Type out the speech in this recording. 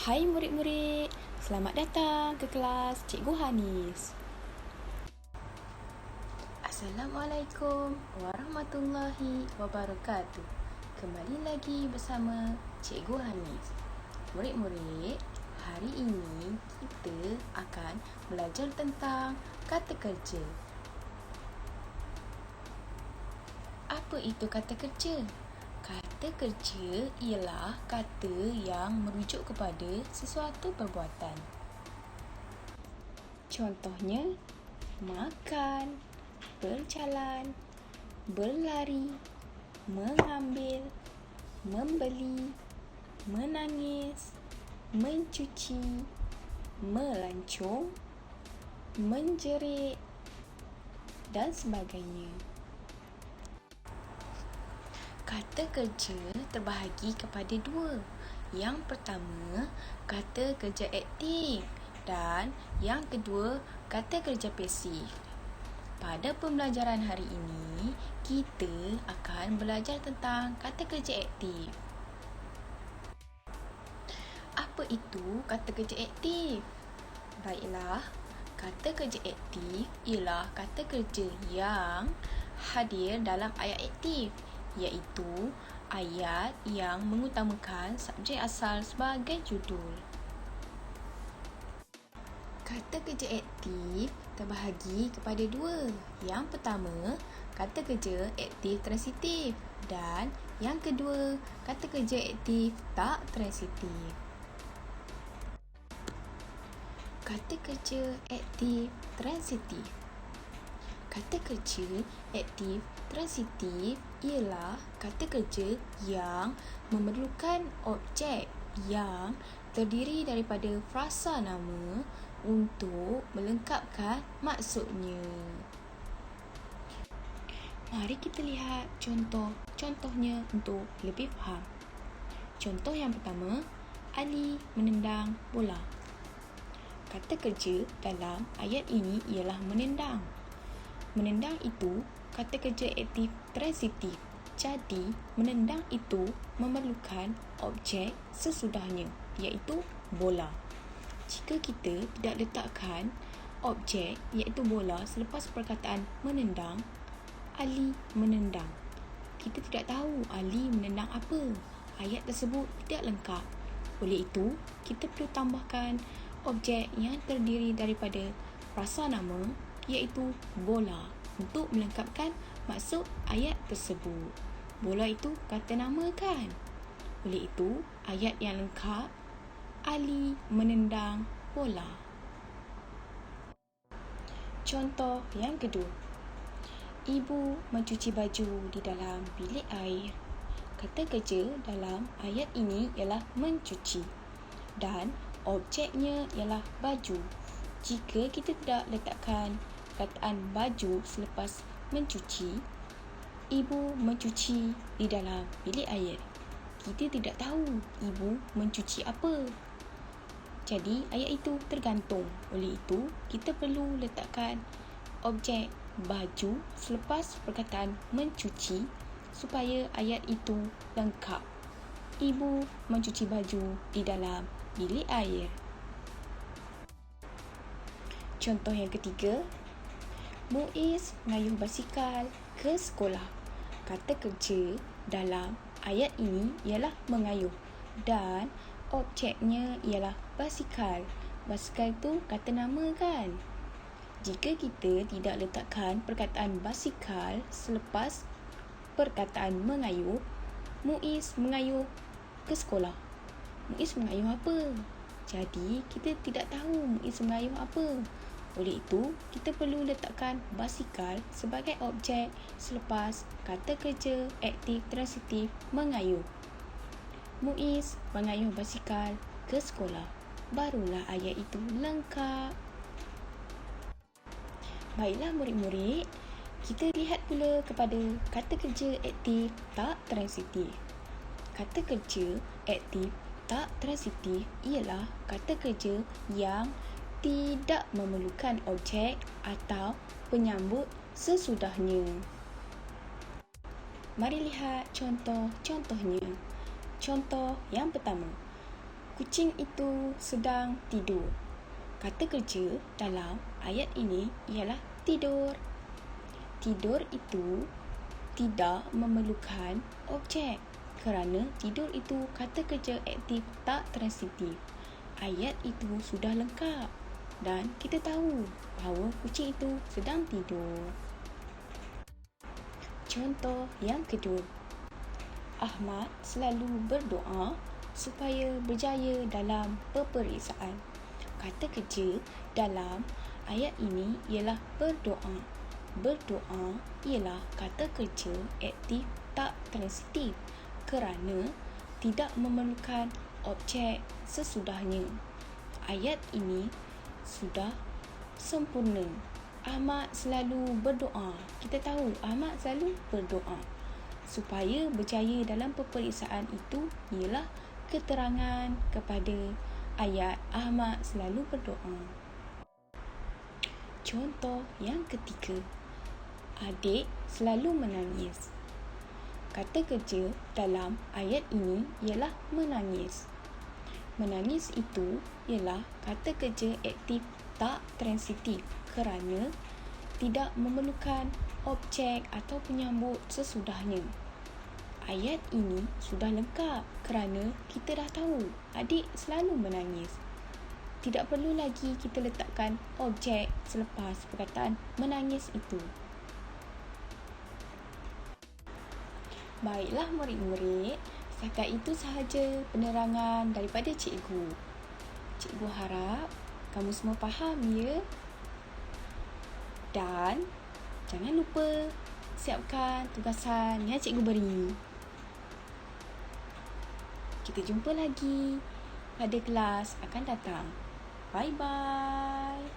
Hai murid-murid, selamat datang ke kelas Cikgu Hanis. Assalamualaikum warahmatullahi wabarakatuh. Kembali lagi bersama Cikgu Hanis. Murid-murid, hari ini kita akan belajar tentang kata kerja. Apa itu kata kerja? Kata kerja ialah kata yang merujuk kepada sesuatu perbuatan. Contohnya, makan, berjalan, berlari, mengambil, membeli, menangis, mencuci, melancong, menjerit, dan sebagainya. Kata kerja terbahagi kepada dua. Yang pertama, kata kerja aktif dan yang kedua, kata kerja pasif. Pada pembelajaran hari ini, kita akan belajar tentang kata kerja aktif. Apa itu kata kerja aktif? Baiklah, kata kerja aktif ialah kata kerja yang hadir dalam ayat aktif, iaitu ayat yang mengutamakan subjek asal sebagai judul. Kata kerja aktif terbahagi kepada dua. Yang pertama, kata kerja aktif transitif dan yang kedua, kata kerja aktif tak transitif. Kata kerja aktif transitif. Kata kerja aktif transitif ialah kata kerja yang memerlukan objek yang terdiri daripada frasa nama untuk melengkapkan maksudnya. Mari kita lihat contohnya untuk lebih faham. Contoh yang pertama, Ali menendang bola. Kata kerja dalam ayat ini ialah menendang. Menendang itu kata kerja aktif transitif. Jadi, menendang itu memerlukan objek sesudahnya, iaitu bola. Jika kita tidak letakkan objek, iaitu bola, selepas perkataan menendang, Ali menendang, kita tidak tahu Ali menendang apa. Ayat tersebut tidak lengkap. Oleh itu, kita perlu tambahkan objek yang terdiri daripada frasa nama, iaitu bola, untuk melengkapkan maksud ayat tersebut. Bola itu kata nama kan? Oleh itu, ayat yang lengkap, Ali menendang bola. Contoh yang kedua, Ibu mencuci baju di dalam bilik air. Kata kerja dalam ayat ini ialah mencuci dan objeknya ialah baju. Jika kita tidak letakkan perkataan baju selepas mencuci, ibu mencuci di dalam bilik air, kita tidak tahu ibu mencuci apa. Jadi ayat itu tergantung. Oleh itu, kita perlu letakkan objek baju selepas perkataan mencuci supaya ayat itu lengkap. Ibu mencuci baju di dalam bilik air. Contoh yang ketiga, Muiz mengayuh basikal ke sekolah. Kata kerja dalam ayat ini ialah mengayuh dan objeknya ialah basikal. Basikal itu kata nama kan? Jika kita tidak letakkan perkataan basikal selepas perkataan mengayuh, Muiz mengayuh ke sekolah. Muiz mengayuh apa? Jadi, kita tidak tahu Muiz mengayuh apa. Oleh itu, kita perlu letakkan basikal sebagai objek selepas kata kerja aktif transitif mengayuh. Muiz mengayuh basikal ke sekolah. Barulah ayat itu lengkap. Baiklah murid-murid, kita lihat pula kepada kata kerja aktif tak transitif. Kata kerja aktif tak transitif ialah kata kerja yang tidak memerlukan objek atau penyambut sesudahnya. Mari lihat contoh-contohnya. Contoh yang pertama, Kucing itu sedang tidur. Kata kerja dalam ayat ini ialah tidur. Tidur itu tidak memerlukan objek kerana tidur itu kata kerja aktif tak transitif. Ayat itu sudah lengkap dan kita tahu bahawa kucing itu sedang tidur. Contoh yang kedua. Ahmad selalu berdoa supaya berjaya dalam peperiksaan. Kata kerja dalam ayat ini ialah berdoa. Berdoa ialah kata kerja aktif tak transitif kerana tidak memerlukan objek sesudahnya. Ayat ini sudah sempurna. Ahmad selalu berdoa. Kita tahu Ahmad selalu berdoa. Supaya berjaya dalam peperiksaan itu ialah keterangan kepada ayat Ahmad selalu berdoa. Contoh yang ketiga. Adik selalu menangis. Kata kerja dalam ayat ini ialah menangis. Menangis itu ialah kata kerja aktif tak transitif kerana tidak memerlukan objek atau penyambut sesudahnya. Ayat ini sudah lengkap kerana kita dah tahu adik selalu menangis. Tidak perlu lagi kita letakkan objek selepas perkataan menangis itu. Baiklah murid-murid, setakat itu sahaja penerangan daripada cikgu. Cikgu harap kamu semua faham ya. Dan jangan lupa siapkan tugasan yang cikgu beri. Kita jumpa lagi pada kelas akan datang. Bye-bye.